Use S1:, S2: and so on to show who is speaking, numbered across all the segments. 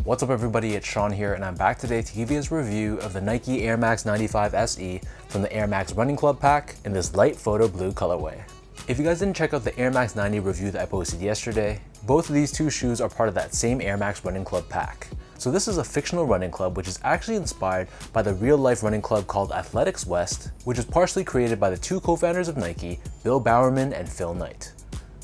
S1: What's up everybody, it's Sean here and I'm back today to give you a review of the Nike Air Max 95 SE from the Air Max Running Club pack in this light photo blue colorway. If you guys didn't check out the Air Max 90 review that I posted yesterday, both of these two shoes are part of that same Air Max Running Club pack. So this is a fictional running club which is actually inspired by the real life running club called Athletics West, which was partially created by the two co-founders of Nike, Bill Bowerman and Phil Knight.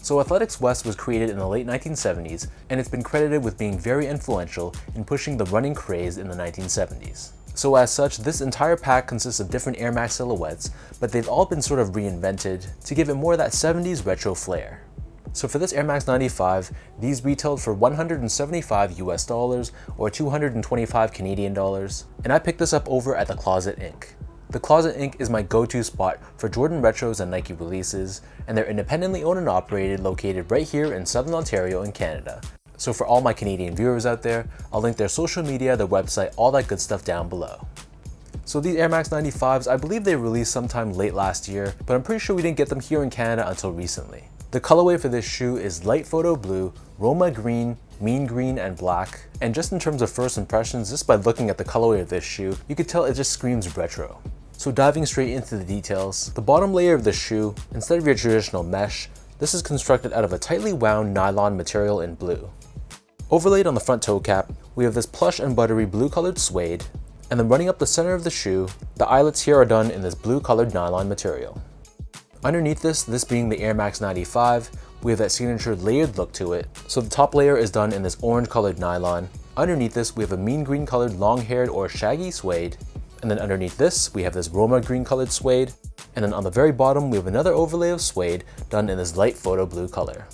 S1: So Athletics West was created in the late 1970s, and it's been credited with being very influential in pushing the running craze in the 1970s. So as such, this entire pack consists of different Air Max silhouettes, but they've all been sort of reinvented to give it more of that 70s retro flair. So for this Air Max 95, these retailed for $175 US or 225 Canadian dollars, and I picked this up over at the Closet Inc. The Closet Inc. is my go-to spot for Jordan retros and Nike releases, and they're independently owned and operated, located right here in Southern Ontario in Canada. So for all my Canadian viewers out there, I'll link their social media, their website, all that good stuff down below. So these Air Max 95s, I believe they released sometime late last year, but I'm pretty sure we didn't get them here in Canada until recently. The colorway for this shoe is light photo blue, Roma green, mean green, and black. And just in terms of first impressions, just by looking at the colorway of this shoe, you could tell it just screams retro. So diving straight into the details, the bottom layer of the shoe, instead of your traditional mesh, this is constructed out of a tightly wound nylon material in blue. Overlaid on the front toe cap, we have this plush and buttery blue colored suede, and then running up the center of the shoe, the eyelets here are done in this blue colored nylon material. Underneath this being the Air Max 95, we have that signature layered look to it. So the top layer is done in this orange colored nylon. Underneath this, we have a mean green colored long haired or shaggy suede. And then underneath this, we have this Roma green colored suede. And then on the very bottom, we have another overlay of suede done in this light photo blue color.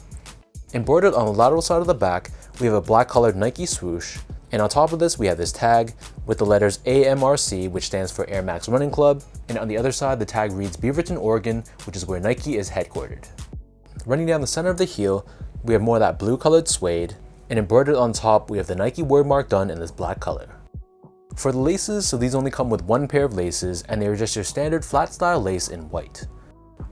S1: Embroidered on the lateral side of the back, we have a black colored Nike swoosh. And on top of this, we have this tag with the letters AMRC, which stands for Air Max Running Club. And on the other side, the tag reads Beaverton, Oregon, which is where Nike is headquartered. Running down the center of the heel, we have more of that blue colored suede. And embroidered on top, we have the Nike wordmark done in this black color. For the laces, so these only come with one pair of laces, and they are just your standard flat style lace in white.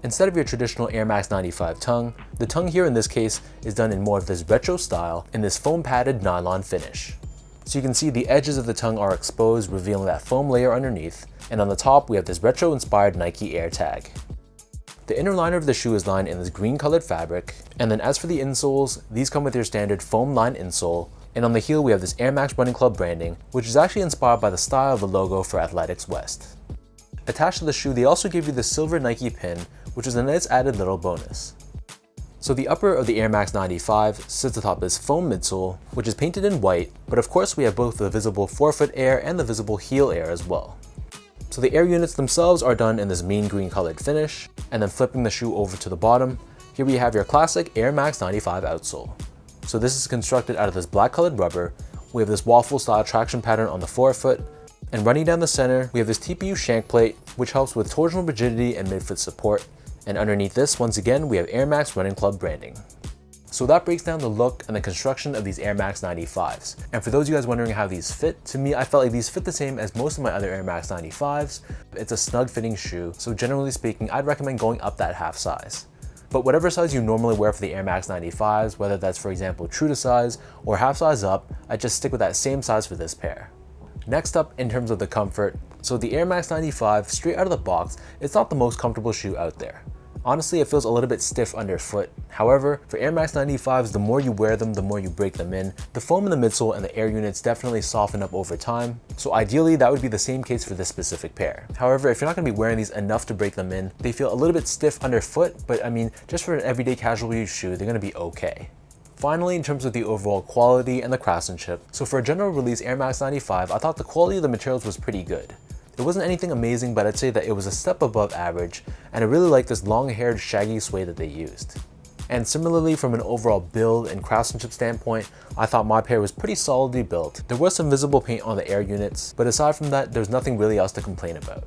S1: Instead of your traditional Air Max 95 tongue, the tongue here in this case is done in more of this retro style in this foam padded nylon finish. So you can see the edges of the tongue are exposed, revealing that foam layer underneath, and on the top we have this retro inspired Nike Air tag. The inner liner of the shoe is lined in this green colored fabric, and then as for the insoles, these come with your standard foam lined insole, and on the heel we have this Air Max Running Club branding, which is actually inspired by the style of the logo for Athletics West. Attached to the shoe, they also give you the silver Nike pin, which is a nice added little bonus. So the upper of the Air Max 95 sits atop this foam midsole, which is painted in white, but of course we have both the visible forefoot air and the visible heel air as well. So the air units themselves are done in this mean green colored finish, and then flipping the shoe over to the bottom, here we have your classic Air Max 95 outsole. So this is constructed out of this black colored rubber. We have this waffle style traction pattern on the forefoot, and running down the center, we have this TPU shank plate, which helps with torsional rigidity and midfoot support. And underneath this, once again, we have Air Max Running Club branding. So that breaks down the look and the construction of these Air Max 95s. And for those of you guys wondering how these fit, to me, I felt like these fit the same as most of my other Air Max 95s. It's a snug fitting shoe, so generally speaking, I'd recommend going up that half size. But whatever size you normally wear for the Air Max 95s, whether that's for example true to size or half size up, I just stick with that same size for this pair. Next up, in terms of the comfort, so the Air Max 95 straight out of the box, it's not the most comfortable shoe out there. Honestly, it feels a little bit stiff underfoot. However, for Air Max 95s, the more you wear them, the more you break them in. The foam in the midsole and the air units definitely soften up over time. So ideally, that would be the same case for this specific pair. However, if you're not gonna be wearing these enough to break them in, they feel a little bit stiff underfoot, but I mean, just for an everyday casual use shoe, they're gonna be okay. Finally, in terms of the overall quality and the craftsmanship, so for a general release Air Max 95, I thought the quality of the materials was pretty good. It wasn't anything amazing, but I'd say that it was a step above average, and I really like this long-haired shaggy suede that they used. And similarly, from an overall build and craftsmanship standpoint, I thought my pair was pretty solidly built. There was some visible paint on the air units, but aside from that, there's nothing really else to complain about.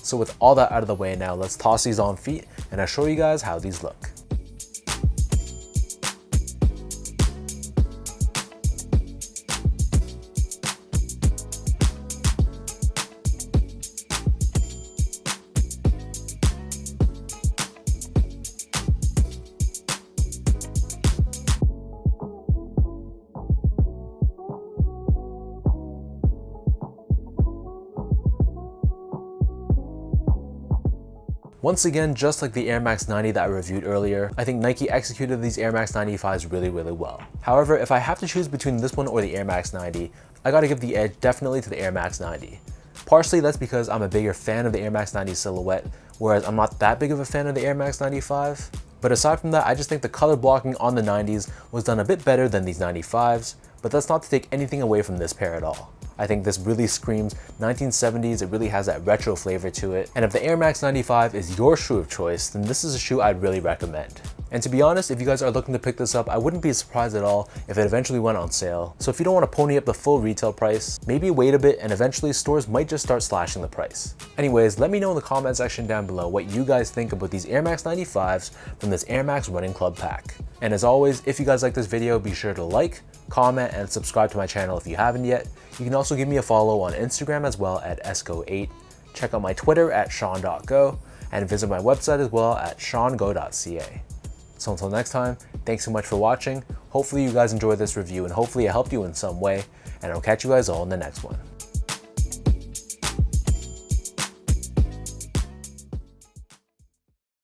S1: So with all that out of the way now, let's toss these on feet and I'll show you guys how these look. Once again, just like the Air Max 90 that I reviewed earlier, I think Nike executed these Air Max 95s really well. However, if I have to choose between this one or the Air Max 90, I gotta give the edge definitely to the Air Max 90. Partially that's because I'm a bigger fan of the Air Max 90 silhouette, whereas I'm not that big of a fan of the Air Max 95. But aside from that, I just think the color blocking on the 90s was done a bit better than these 95s, but that's not to take anything away from this pair at all. I think this really screams 1970s, it really has that retro flavor to it. And if the Air Max 95 is your shoe of choice, then this is a shoe I'd really recommend. And to be honest, if you guys are looking to pick this up, I wouldn't be surprised at all if it eventually went on sale. So if you don't want to pony up the full retail price, maybe wait a bit and eventually stores might just start slashing the price. Anyways, let me know in the comment section down below what you guys think about these Air Max 95s from this Air Max Running Club pack. And as always, if you guys like this video, be sure to like, comment, and subscribe to my channel if you haven't yet. You can also give me a follow on Instagram as well at esco8. Check out my Twitter at sean.go and visit my website as well at seango.ca. So until next time, thanks so much for watching. Hopefully you guys enjoyed this review and hopefully it helped you in some way, and I'll catch you guys all in the next one.